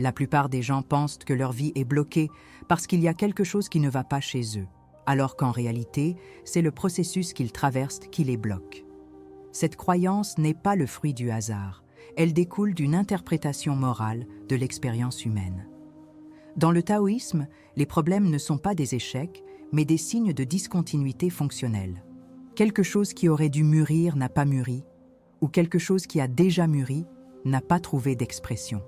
La plupart des gens pensent que leur vie est bloquée parce qu'il y a quelque chose qui ne va pas chez eux, alors qu'en réalité, c'est le processus qu'ils traversent qui les bloque. Cette croyance n'est pas le fruit du hasard, elle découle d'une interprétation morale de l'expérience humaine. Dans le taoïsme, les problèmes ne sont pas des échecs, mais des signes de discontinuité fonctionnelle. Quelque chose qui aurait dû mûrir n'a pas mûri, ou quelque chose qui a déjà mûri n'a pas trouvé d'expression.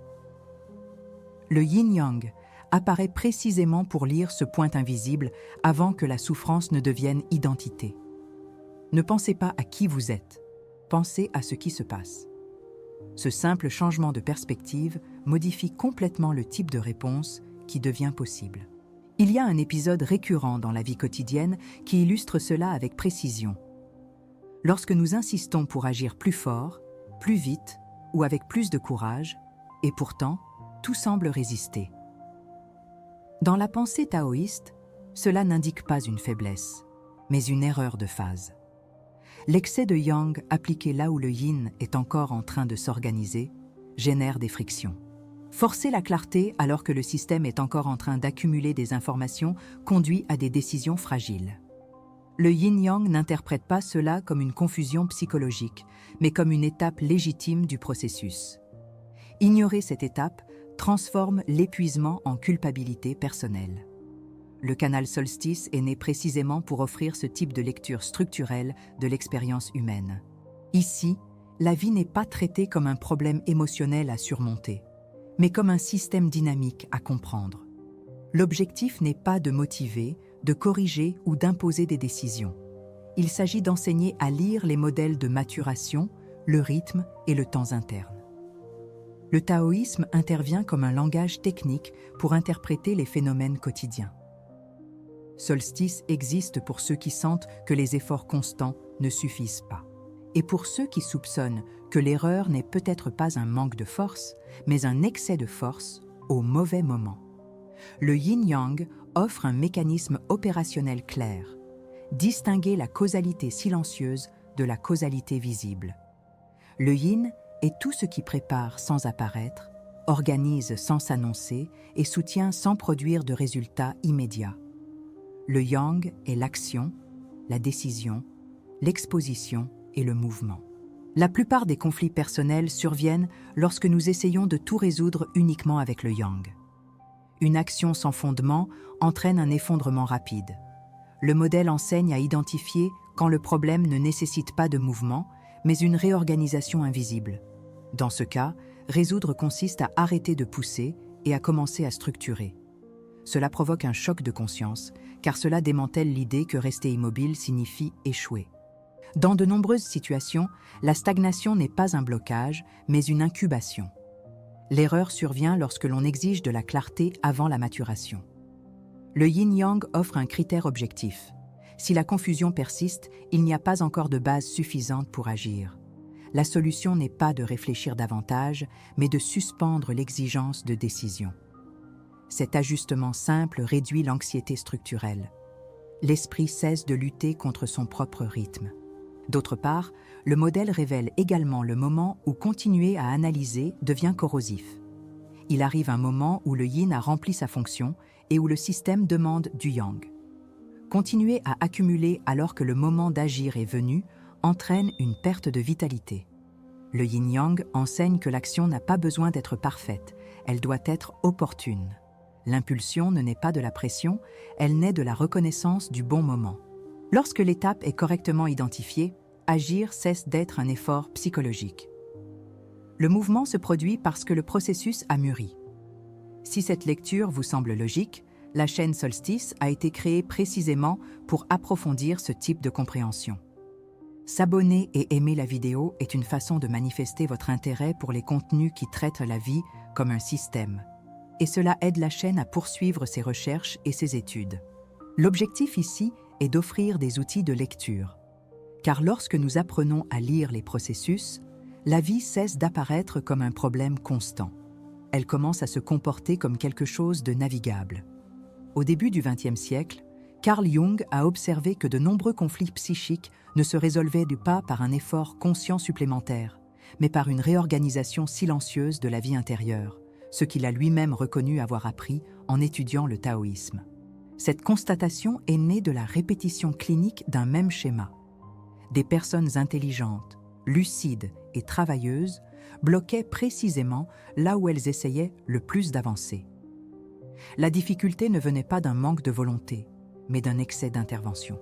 Le yin-yang apparaît précisément pour lire ce point invisible avant que la souffrance ne devienne identité. Ne pensez pas à qui vous êtes, pensez à ce qui se passe. Ce simple changement de perspective modifie complètement le type de réponse qui devient possible. Il y a un épisode récurrent dans la vie quotidienne qui illustre cela avec précision. Lorsque nous insistons pour agir plus fort, plus vite ou avec plus de courage, et pourtant, tout semble résister. Dans la pensée taoïste, cela n'indique pas une faiblesse, mais une erreur de phase. L'excès de yang appliqué là où le yin est encore en train de s'organiser génère des frictions. Forcer la clarté alors que le système est encore en train d'accumuler des informations conduit à des décisions fragiles. Le yin-yang n'interprète pas cela comme une confusion psychologique, mais comme une étape légitime du processus. Ignorer cette étape transforme l'épuisement en culpabilité personnelle. Le canal Solstice est né précisément pour offrir ce type de lecture structurelle de l'expérience humaine. Ici, la vie n'est pas traitée comme un problème émotionnel à surmonter, mais comme un système dynamique à comprendre. L'objectif n'est pas de motiver, de corriger ou d'imposer des décisions. Il s'agit d'enseigner à lire les modèles de maturation, le rythme et le temps interne. Le taoïsme intervient comme un langage technique pour interpréter les phénomènes quotidiens. Solstice existe pour ceux qui sentent que les efforts constants ne suffisent pas, et pour ceux qui soupçonnent que l'erreur n'est peut-être pas un manque de force, mais un excès de force au mauvais moment. Le yin-yang offre un mécanisme opérationnel clair, distinguer la causalité silencieuse de la causalité visible. Le yin est tout ce qui prépare sans apparaître, organise sans s'annoncer et soutient sans produire de résultats immédiats. Le yang est l'action, la décision, l'exposition et le mouvement. La plupart des conflits personnels surviennent lorsque nous essayons de tout résoudre uniquement avec le yang. Une action sans fondement entraîne un effondrement rapide. Le modèle enseigne à identifier quand le problème ne nécessite pas de mouvement, mais une réorganisation invisible. Dans ce cas, résoudre consiste à arrêter de pousser et à commencer à structurer. Cela provoque un choc de conscience, car cela démantèle l'idée que rester immobile signifie échouer. Dans de nombreuses situations, la stagnation n'est pas un blocage, mais une incubation. L'erreur survient lorsque l'on exige de la clarté avant la maturation. Le yin-yang offre un critère objectif. Si la confusion persiste, il n'y a pas encore de base suffisante pour agir. La solution n'est pas de réfléchir davantage, mais de suspendre l'exigence de décision. Cet ajustement simple réduit l'anxiété structurelle. L'esprit cesse de lutter contre son propre rythme. D'autre part, le modèle révèle également le moment où continuer à analyser devient corrosif. Il arrive un moment où le yin a rempli sa fonction et où le système demande du yang. Continuer à accumuler alors que le moment d'agir est venu entraîne une perte de vitalité. Le yin-yang enseigne que l'action n'a pas besoin d'être parfaite, elle doit être opportune. L'impulsion ne naît pas de la pression, elle naît de la reconnaissance du bon moment. Lorsque l'étape est correctement identifiée, agir cesse d'être un effort psychologique. Le mouvement se produit parce que le processus a mûri. Si cette lecture vous semble logique, la chaîne Solstice a été créée précisément pour approfondir ce type de compréhension. S'abonner et aimer la vidéo est une façon de manifester votre intérêt pour les contenus qui traitent la vie comme un système. Et cela aide la chaîne à poursuivre ses recherches et ses études. L'objectif ici est d'offrir des outils de lecture. Car lorsque nous apprenons à lire les processus, la vie cesse d'apparaître comme un problème constant. Elle commence à se comporter comme quelque chose de navigable. Au début du XXe siècle, Carl Jung a observé que de nombreux conflits psychiques ne se résolvaient pas par un effort conscient supplémentaire, mais par une réorganisation silencieuse de la vie intérieure, ce qu'il a lui-même reconnu avoir appris en étudiant le taoïsme. Cette constatation est née de la répétition clinique d'un même schéma. Des personnes intelligentes, lucides et travailleuses bloquaient précisément là où elles essayaient le plus d'avancer. La difficulté ne venait pas d'un manque de volonté, mais d'un excès d'intervention.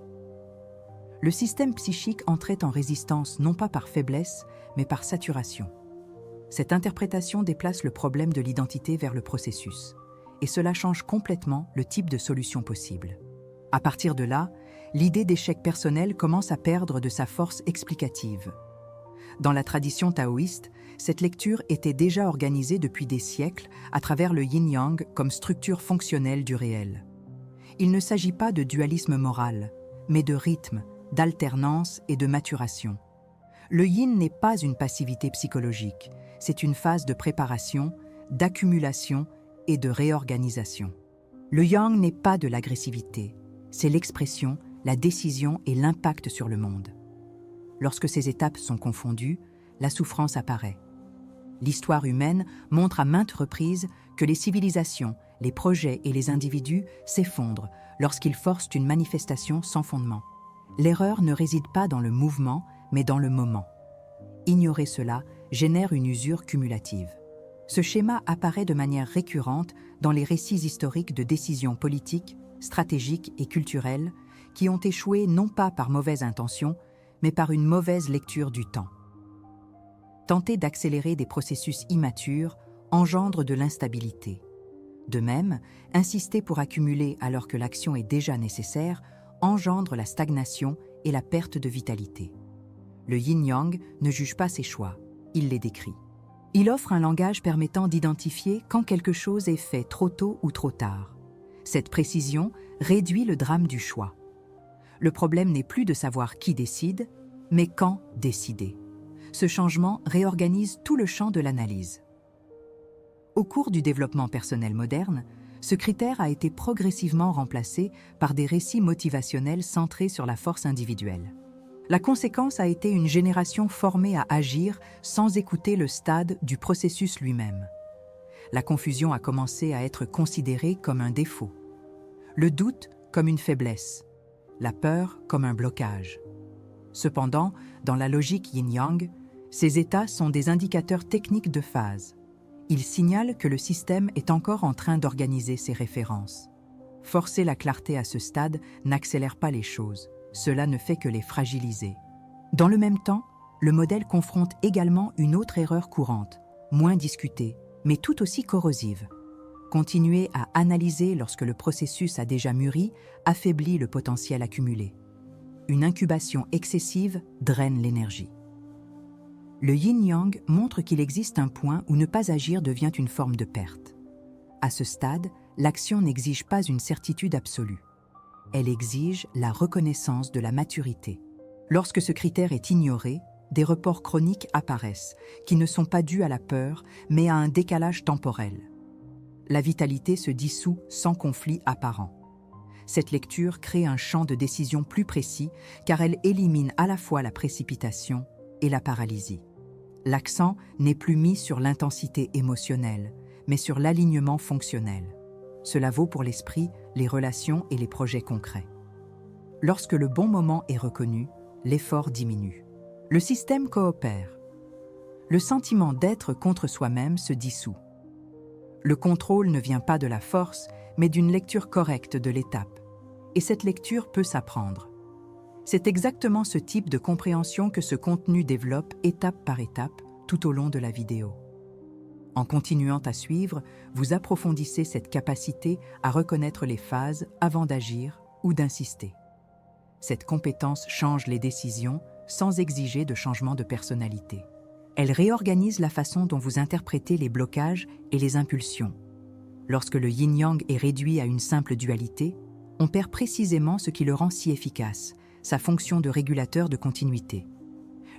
Le système psychique entrait en résistance non pas par faiblesse, mais par saturation. Cette interprétation déplace le problème de l'identité vers le processus, et cela change complètement le type de solution possible. À partir de là, l'idée d'échec personnel commence à perdre de sa force explicative. Dans la tradition taoïste, cette lecture était déjà organisée depuis des siècles à travers le yin-yang comme structure fonctionnelle du réel. Il ne s'agit pas de dualisme moral, mais de rythme, d'alternance et de maturation. Le yin n'est pas une passivité psychologique, c'est une phase de préparation, d'accumulation et de réorganisation. Le yang n'est pas de l'agressivité, c'est l'expression, la décision et l'impact sur le monde. Lorsque ces étapes sont confondues, la souffrance apparaît. L'histoire humaine montre à maintes reprises que les civilisations, les projets et les individus s'effondrent lorsqu'ils forcent une manifestation sans fondement. L'erreur ne réside pas dans le mouvement, mais dans le moment. Ignorer cela génère une usure cumulative. Ce schéma apparaît de manière récurrente dans les récits historiques de décisions politiques, stratégiques et culturelles qui ont échoué non pas par mauvaise intention, mais par une mauvaise lecture du temps. Tenter d'accélérer des processus immatures engendre de l'instabilité. De même, insister pour accumuler alors que l'action est déjà nécessaire engendre la stagnation et la perte de vitalité. Le yin-yang ne juge pas ses choix, il les décrit. Il offre un langage permettant d'identifier quand quelque chose est fait trop tôt ou trop tard. Cette précision réduit le drame du choix. Le problème n'est plus de savoir qui décide, mais quand décider. Ce changement réorganise tout le champ de l'analyse. Au cours du développement personnel moderne, ce critère a été progressivement remplacé par des récits motivationnels centrés sur la force individuelle. La conséquence a été une génération formée à agir sans écouter le stade du processus lui-même. La confusion a commencé à être considérée comme un défaut, le doute comme une faiblesse, la peur comme un blocage. Cependant, dans la logique yin-yang, ces états sont des indicateurs techniques de phase. Ils signalent que le système est encore en train d'organiser ses références. Forcer la clarté à ce stade n'accélère pas les choses, cela ne fait que les fragiliser. Dans le même temps, le modèle confronte également une autre erreur courante, moins discutée, mais tout aussi corrosive. Continuer à analyser lorsque le processus a déjà mûri affaiblit le potentiel accumulé. Une incubation excessive draine l'énergie. Le yin-yang montre qu'il existe un point où ne pas agir devient une forme de perte. À ce stade, l'action n'exige pas une certitude absolue. Elle exige la reconnaissance de la maturité. Lorsque ce critère est ignoré, des reports chroniques apparaissent, qui ne sont pas dus à la peur, mais à un décalage temporel. La vitalité se dissout sans conflit apparent. Cette lecture crée un champ de décision plus précis, car elle élimine à la fois la précipitation et la paralysie. L'accent n'est plus mis sur l'intensité émotionnelle, mais sur l'alignement fonctionnel. Cela vaut pour l'esprit, les relations et les projets concrets. Lorsque le bon moment est reconnu, l'effort diminue. Le système coopère. Le sentiment d'être contre soi-même se dissout. Le contrôle ne vient pas de la force, mais d'une lecture correcte de l'étape. Et cette lecture peut s'apprendre. C'est exactement ce type de compréhension que ce contenu développe étape par étape tout au long de la vidéo. En continuant à suivre, vous approfondissez cette capacité à reconnaître les phases avant d'agir ou d'insister. Cette compétence change les décisions sans exiger de changement de personnalité. Elle réorganise la façon dont vous interprétez les blocages et les impulsions. Lorsque le yin-yang est réduit à une simple dualité, on perd précisément ce qui le rend si efficace, sa fonction de régulateur de continuité.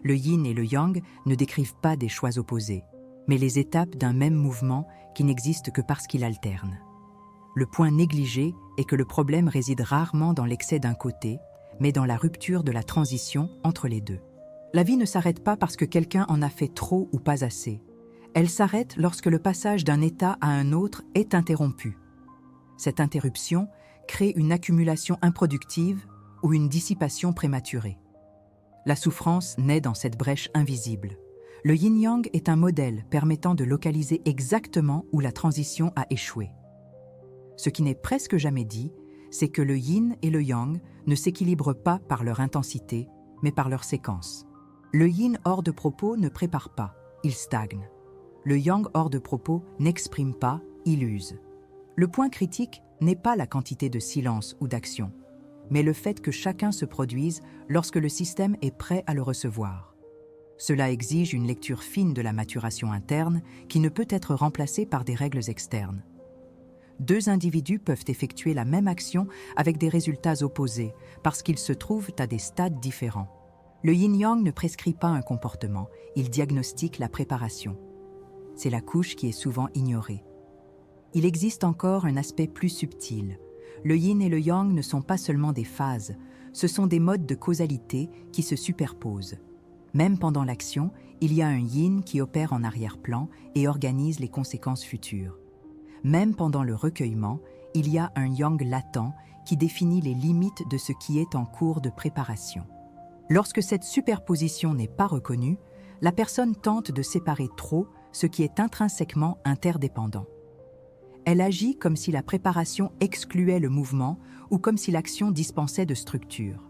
Le yin et le yang ne décrivent pas des choix opposés, mais les étapes d'un même mouvement qui n'existe que parce qu'il alterne. Le point négligé est que le problème réside rarement dans l'excès d'un côté, mais dans la rupture de la transition entre les deux. La vie ne s'arrête pas parce que quelqu'un en a fait trop ou pas assez. Elle s'arrête lorsque le passage d'un état à un autre est interrompu. Cette interruption crée une accumulation improductive ou une dissipation prématurée. La souffrance naît dans cette brèche invisible. Le yin-yang est un modèle permettant de localiser exactement où la transition a échoué. Ce qui n'est presque jamais dit, c'est que le yin et le yang ne s'équilibrent pas par leur intensité, mais par leur séquence. Le yin hors de propos ne prépare pas, il stagne. Le yang hors de propos n'exprime pas, il use. Le point critique n'est pas la quantité de silence ou d'action, mais le fait que chacun se produise lorsque le système est prêt à le recevoir. Cela exige une lecture fine de la maturation interne qui ne peut être remplacée par des règles externes. Deux individus peuvent effectuer la même action avec des résultats opposés parce qu'ils se trouvent à des stades différents. Le yin-yang ne prescrit pas un comportement, il diagnostique la préparation. C'est la couche qui est souvent ignorée. Il existe encore un aspect plus subtil. Le yin et le yang ne sont pas seulement des phases, ce sont des modes de causalité qui se superposent. Même pendant l'action, il y a un yin qui opère en arrière-plan et organise les conséquences futures. Même pendant le recueillement, il y a un yang latent qui définit les limites de ce qui est en cours de préparation. Lorsque cette superposition n'est pas reconnue, la personne tente de séparer trop ce qui est intrinsèquement interdépendant. Elle agit comme si la préparation excluait le mouvement ou comme si l'action dispensait de structure.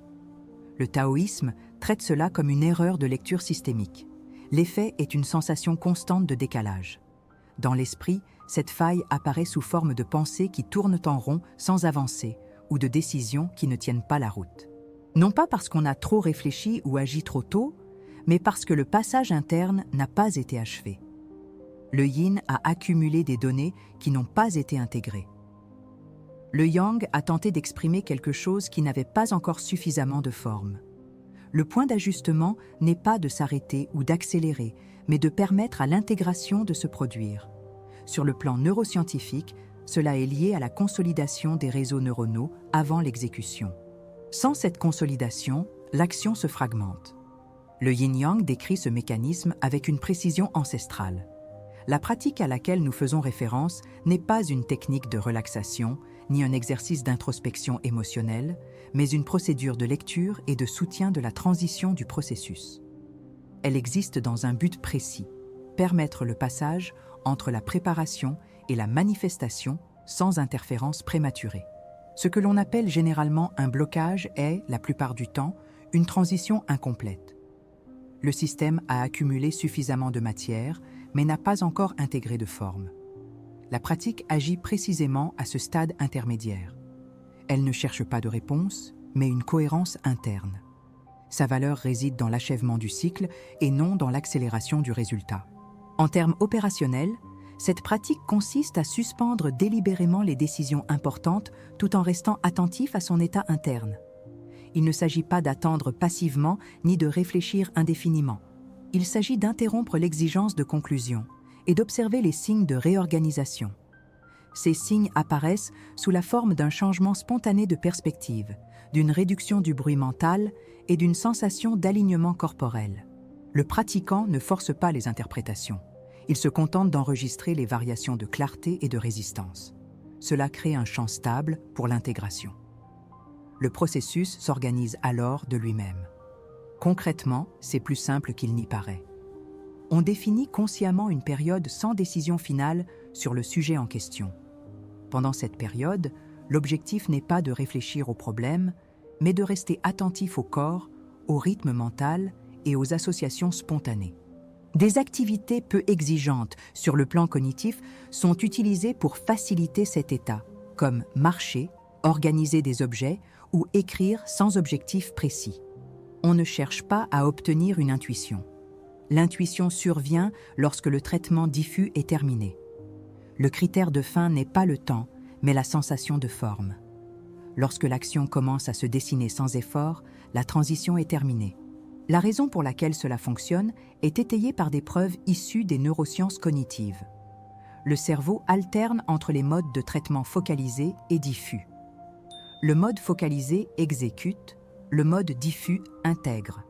Le taoïsme traite cela comme une erreur de lecture systémique. L'effet est une sensation constante de décalage. Dans l'esprit, cette faille apparaît sous forme de pensées qui tournent en rond sans avancer ou de décisions qui ne tiennent pas la route. Non pas parce qu'on a trop réfléchi ou agi trop tôt, mais parce que le passage interne n'a pas été achevé. Le yin a accumulé des données qui n'ont pas été intégrées. Le yang a tenté d'exprimer quelque chose qui n'avait pas encore suffisamment de forme. Le point d'ajustement n'est pas de s'arrêter ou d'accélérer, mais de permettre à l'intégration de se produire. Sur le plan neuroscientifique, cela est lié à la consolidation des réseaux neuronaux avant l'exécution. Sans cette consolidation, l'action se fragmente. Le yin-yang décrit ce mécanisme avec une précision ancestrale. La pratique à laquelle nous faisons référence n'est pas une technique de relaxation, ni un exercice d'introspection émotionnelle, mais une procédure de lecture et de soutien de la transition du processus. Elle existe dans un but précis, permettre le passage entre la préparation et la manifestation sans interférence prématurée. Ce que l'on appelle généralement un blocage est, la plupart du temps, une transition incomplète. Le système a accumulé suffisamment de matière, mais n'a pas encore intégré de forme. La pratique agit précisément à ce stade intermédiaire. Elle ne cherche pas de réponse, mais une cohérence interne. Sa valeur réside dans l'achèvement du cycle et non dans l'accélération du résultat. En termes opérationnels, cette pratique consiste à suspendre délibérément les décisions importantes tout en restant attentif à son état interne. Il ne s'agit pas d'attendre passivement ni de réfléchir indéfiniment. Il s'agit d'interrompre l'exigence de conclusion et d'observer les signes de réorganisation. Ces signes apparaissent sous la forme d'un changement spontané de perspective, d'une réduction du bruit mental et d'une sensation d'alignement corporel. Le pratiquant ne force pas les interprétations. Il se contente d'enregistrer les variations de clarté et de résistance. Cela crée un champ stable pour l'intégration. Le processus s'organise alors de lui-même. Concrètement, c'est plus simple qu'il n'y paraît. On définit consciemment une période sans décision finale sur le sujet en question. Pendant cette période, l'objectif n'est pas de réfléchir au problème, mais de rester attentif au corps, au rythme mental et aux associations spontanées. Des activités peu exigeantes sur le plan cognitif sont utilisées pour faciliter cet état, comme marcher, organiser des objets ou écrire sans objectif précis. On ne cherche pas à obtenir une intuition. L'intuition survient lorsque le traitement diffus est terminé. Le critère de fin n'est pas le temps, mais la sensation de forme. Lorsque l'action commence à se dessiner sans effort, la transition est terminée. La raison pour laquelle cela fonctionne est étayée par des preuves issues des neurosciences cognitives. Le cerveau alterne entre les modes de traitement focalisé et diffus. Le mode focalisé exécute, le mode diffus intègre.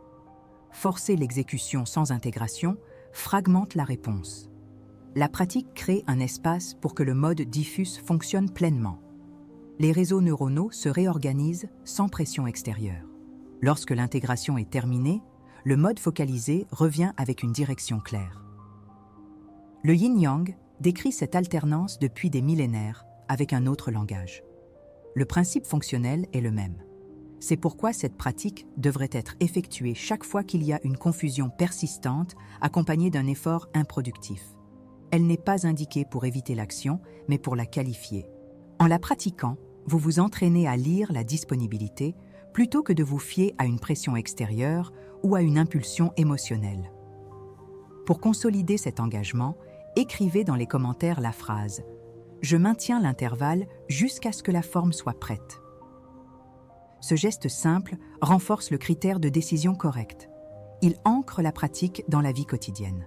Forcer l'exécution sans intégration fragmente la réponse. La pratique crée un espace pour que le mode diffus fonctionne pleinement. Les réseaux neuronaux se réorganisent sans pression extérieure. Lorsque l'intégration est terminée, le mode focalisé revient avec une direction claire. Le yin-yang décrit cette alternance depuis des millénaires avec un autre langage. Le principe fonctionnel est le même. C'est pourquoi cette pratique devrait être effectuée chaque fois qu'il y a une confusion persistante accompagnée d'un effort improductif. Elle n'est pas indiquée pour éviter l'action, mais pour la qualifier. En la pratiquant, vous vous entraînez à lire la disponibilité plutôt que de vous fier à une pression extérieure ou à une impulsion émotionnelle. Pour consolider cet engagement, écrivez dans les commentaires la phrase « Je maintiens l'intervalle jusqu'à ce que la forme soit prête ». Ce geste simple renforce le critère de décision correcte. Il ancre la pratique dans la vie quotidienne.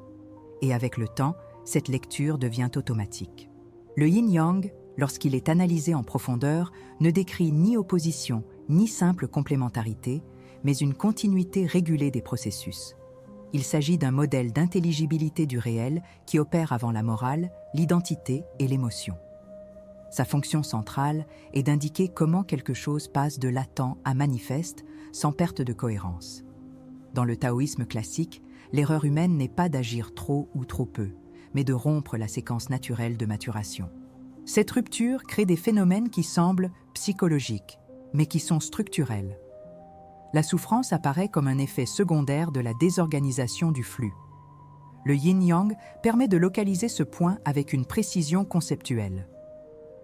Et avec le temps, cette lecture devient automatique. Le yin-yang, lorsqu'il est analysé en profondeur, ne décrit ni opposition, ni simple complémentarité, mais une continuité régulée des processus. Il s'agit d'un modèle d'intelligibilité du réel qui opère avant la morale, l'identité et l'émotion. Sa fonction centrale est d'indiquer comment quelque chose passe de latent à manifeste sans perte de cohérence. Dans le taoïsme classique, l'erreur humaine n'est pas d'agir trop ou trop peu, mais de rompre la séquence naturelle de maturation. Cette rupture crée des phénomènes qui semblent psychologiques, mais qui sont structurels. La souffrance apparaît comme un effet secondaire de la désorganisation du flux. Le yin-yang permet de localiser ce point avec une précision conceptuelle.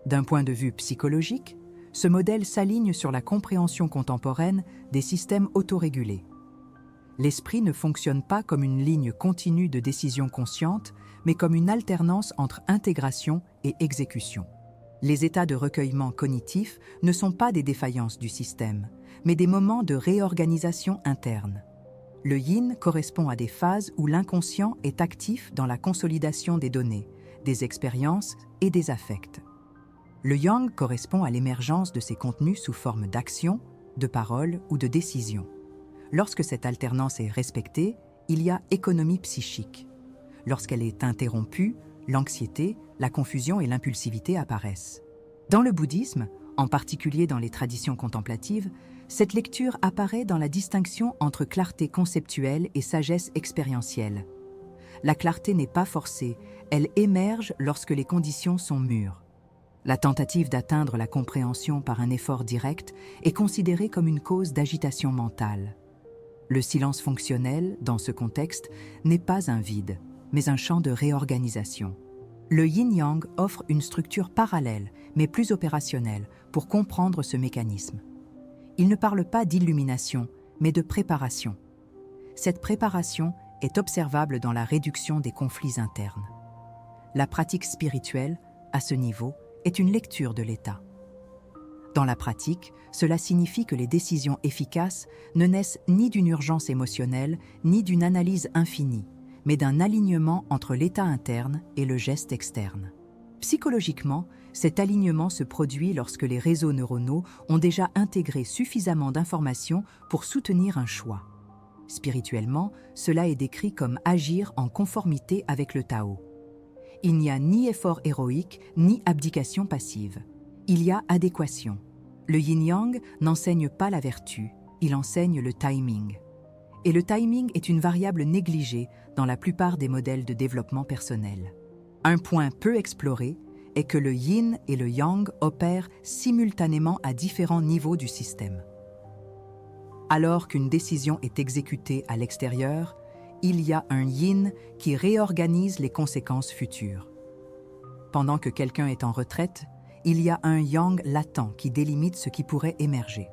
D'un point de vue psychologique, ce modèle s'aligne sur la compréhension contemporaine des systèmes autorégulés. L'esprit ne fonctionne pas comme une ligne continue de décision consciente, mais comme une alternance entre intégration et exécution. Les états de recueillement cognitif ne sont pas des défaillances du système, mais des moments de réorganisation interne. Le yin correspond à des phases où l'inconscient est actif dans la consolidation des données, des expériences et des affects. Le yang correspond à l'émergence de ces contenus sous forme d'action, de parole ou de décision. Lorsque cette alternance est respectée, il y a économie psychique. Lorsqu'elle est interrompue, l'anxiété, la confusion et l'impulsivité apparaissent. Dans le bouddhisme, en particulier dans les traditions contemplatives, cette lecture apparaît dans la distinction entre clarté conceptuelle et sagesse expérientielle. La clarté n'est pas forcée, elle émerge lorsque les conditions sont mûres. La tentative d'atteindre la compréhension par un effort direct est considérée comme une cause d'agitation mentale. Le silence fonctionnel, dans ce contexte, n'est pas un vide, mais un champ de réorganisation. Le yin-yang offre une structure parallèle, mais plus opérationnelle, pour comprendre ce mécanisme. Il ne parle pas d'illumination, mais de préparation. Cette préparation est observable dans la réduction des conflits internes. La pratique spirituelle, à ce niveau, est une lecture de l'état. Dans la pratique, cela signifie que les décisions efficaces ne naissent ni d'une urgence émotionnelle, ni d'une analyse infinie, mais d'un alignement entre l'état interne et le geste externe. Psychologiquement, cet alignement se produit lorsque les réseaux neuronaux ont déjà intégré suffisamment d'informations pour soutenir un choix. Spirituellement, cela est décrit comme agir en conformité avec le Tao. Il n'y a ni effort héroïque, ni abdication passive. Il y a adéquation. Le yin-yang n'enseigne pas la vertu, il enseigne le timing. Et le timing est une variable négligée dans la plupart des modèles de développement personnel. Un point peu exploré est que le yin et le yang opèrent simultanément à différents niveaux du système. Alors qu'une décision est exécutée à l'extérieur, il y a un yin qui réorganise les conséquences futures. Pendant que quelqu'un est en retraite, il y a un yang latent qui délimite ce qui pourrait émerger.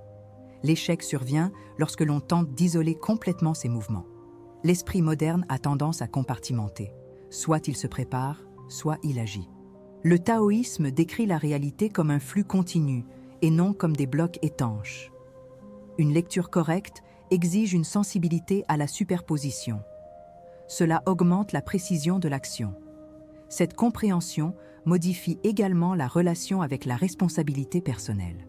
L'échec survient lorsque l'on tente d'isoler complètement ces mouvements. L'esprit moderne a tendance à compartimenter. Soit il se prépare, soit il agit. Le taoïsme décrit la réalité comme un flux continu et non comme des blocs étanches. Une lecture correcte exige une sensibilité à la superposition. Cela augmente la précision de l'action. Cette compréhension modifie également la relation avec la responsabilité personnelle.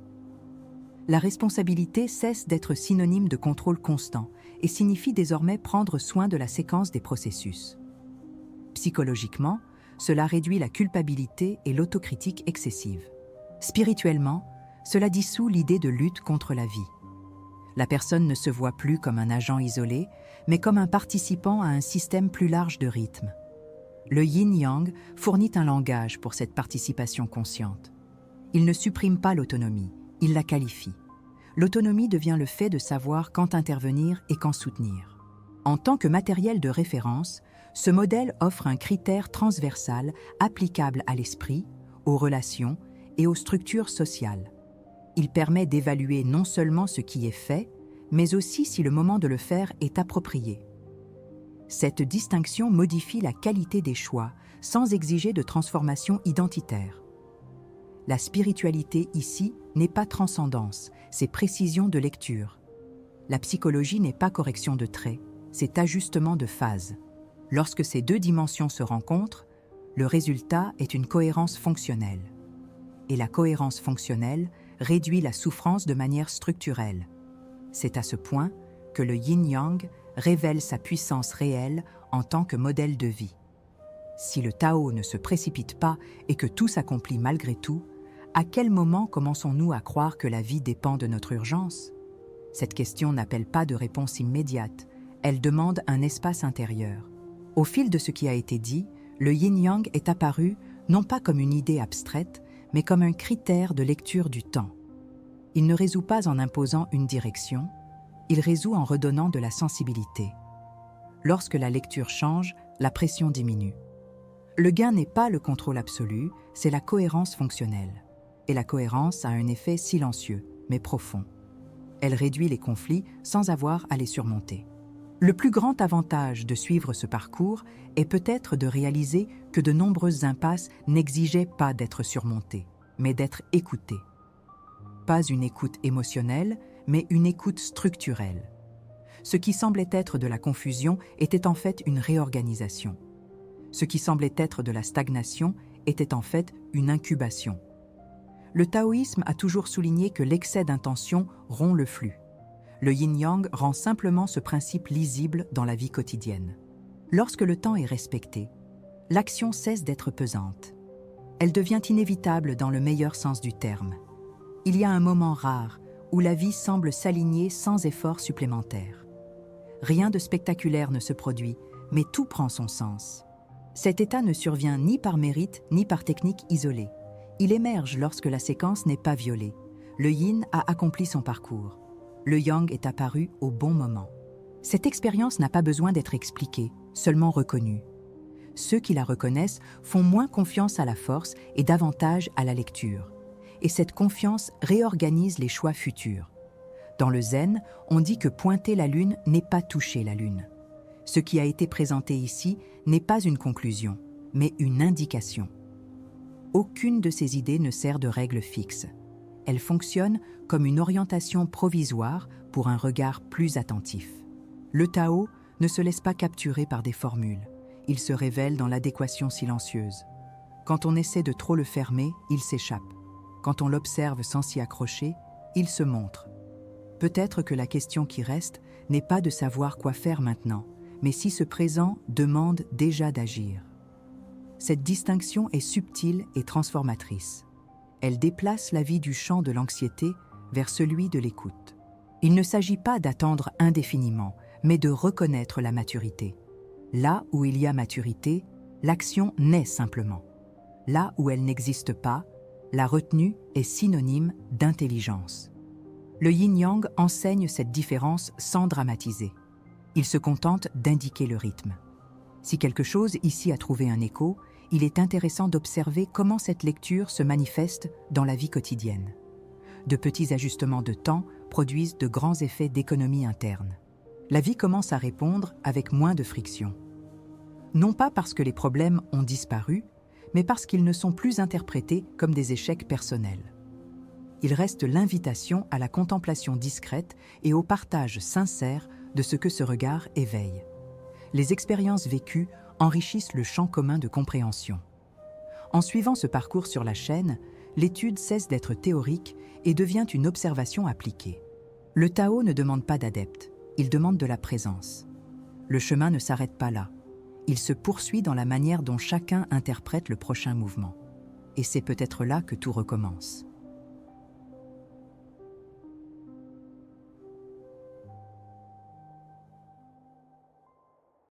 La responsabilité cesse d'être synonyme de contrôle constant et signifie désormais prendre soin de la séquence des processus. Psychologiquement, cela réduit la culpabilité et l'autocritique excessive. Spirituellement, cela dissout l'idée de lutte contre la vie. La personne ne se voit plus comme un agent isolé, mais comme un participant à un système plus large de rythmes. Le yin-yang fournit un langage pour cette participation consciente. Il ne supprime pas l'autonomie, il la qualifie. L'autonomie devient le fait de savoir quand intervenir et quand soutenir. En tant que matériel de référence, ce modèle offre un critère transversal applicable à l'esprit, aux relations et aux structures sociales. Il permet d'évaluer non seulement ce qui est fait, mais aussi si le moment de le faire est approprié. Cette distinction modifie la qualité des choix sans exiger de transformation identitaire. La spiritualité ici n'est pas transcendance, c'est précision de lecture. La psychologie n'est pas correction de traits, c'est ajustement de phase. Lorsque ces deux dimensions se rencontrent, le résultat est une cohérence fonctionnelle. Et la cohérence fonctionnelle réduit la souffrance de manière structurelle. C'est à ce point que le yin-yang révèle sa puissance réelle en tant que modèle de vie. Si le Tao ne se précipite pas et que tout s'accomplit malgré tout, à quel moment commençons-nous à croire que la vie dépend de notre urgence? Cette question n'appelle pas de réponse immédiate, elle demande un espace intérieur. Au fil de ce qui a été dit, le yin-yang est apparu non pas comme une idée abstraite, mais comme un critère de lecture du temps. Il ne résout pas en imposant une direction, il résout en redonnant de la sensibilité. Lorsque la lecture change, la pression diminue. Le gain n'est pas le contrôle absolu, c'est la cohérence fonctionnelle. Et la cohérence a un effet silencieux, mais profond. Elle réduit les conflits sans avoir à les surmonter. Le plus grand avantage de suivre ce parcours est peut-être de réaliser que de nombreuses impasses n'exigeaient pas d'être surmontées, mais d'être écoutées. Pas une écoute émotionnelle, mais une écoute structurelle. Ce qui semblait être de la confusion était en fait une réorganisation. Ce qui semblait être de la stagnation était en fait une incubation. Le taoïsme a toujours souligné que l'excès d'intention rompt le flux. Le yin-yang rend simplement ce principe lisible dans la vie quotidienne. Lorsque le temps est respecté, l'action cesse d'être pesante. Elle devient inévitable dans le meilleur sens du terme. Il y a un moment rare où la vie semble s'aligner sans effort supplémentaire. Rien de spectaculaire ne se produit, mais tout prend son sens. Cet état ne survient ni par mérite ni par technique isolée. Il émerge lorsque la séquence n'est pas violée. Le yin a accompli son parcours. Le yang est apparu au bon moment. Cette expérience n'a pas besoin d'être expliquée, seulement reconnue. Ceux qui la reconnaissent font moins confiance à la force et davantage à la lecture. Et cette confiance réorganise les choix futurs. Dans le zen, on dit que pointer la lune n'est pas toucher la lune. Ce qui a été présenté ici n'est pas une conclusion, mais une indication. Aucune de ces idées ne sert de règle fixe. Elle fonctionne comme une orientation provisoire pour un regard plus attentif. Le Tao ne se laisse pas capturer par des formules. Il se révèle dans l'adéquation silencieuse. Quand on essaie de trop le fermer, il s'échappe. Quand on l'observe sans s'y accrocher, il se montre. Peut-être que la question qui reste n'est pas de savoir quoi faire maintenant, mais si ce présent demande déjà d'agir. Cette distinction est subtile et transformatrice. Elle déplace la vie du champ de l'anxiété vers celui de l'écoute. Il ne s'agit pas d'attendre indéfiniment, mais de reconnaître la maturité. Là où il y a maturité, l'action naît simplement. Là où elle n'existe pas, la retenue est synonyme d'intelligence. Le yin-yang enseigne cette différence sans dramatiser. Il se contente d'indiquer le rythme. Si quelque chose ici a trouvé un écho, il est intéressant d'observer comment cette lecture se manifeste dans la vie quotidienne. De petits ajustements de temps produisent de grands effets d'économie interne. La vie commence à répondre avec moins de friction. Non pas parce que les problèmes ont disparu, mais parce qu'ils ne sont plus interprétés comme des échecs personnels. Il reste l'invitation à la contemplation discrète et au partage sincère de ce que ce regard éveille. Les expériences vécues enrichissent le champ commun de compréhension. En suivant ce parcours sur la chaîne, l'étude cesse d'être théorique et devient une observation appliquée. Le Tao ne demande pas d'adeptes, il demande de la présence. Le chemin ne s'arrête pas là. Il se poursuit dans la manière dont chacun interprète le prochain mouvement. Et c'est peut-être là que tout recommence.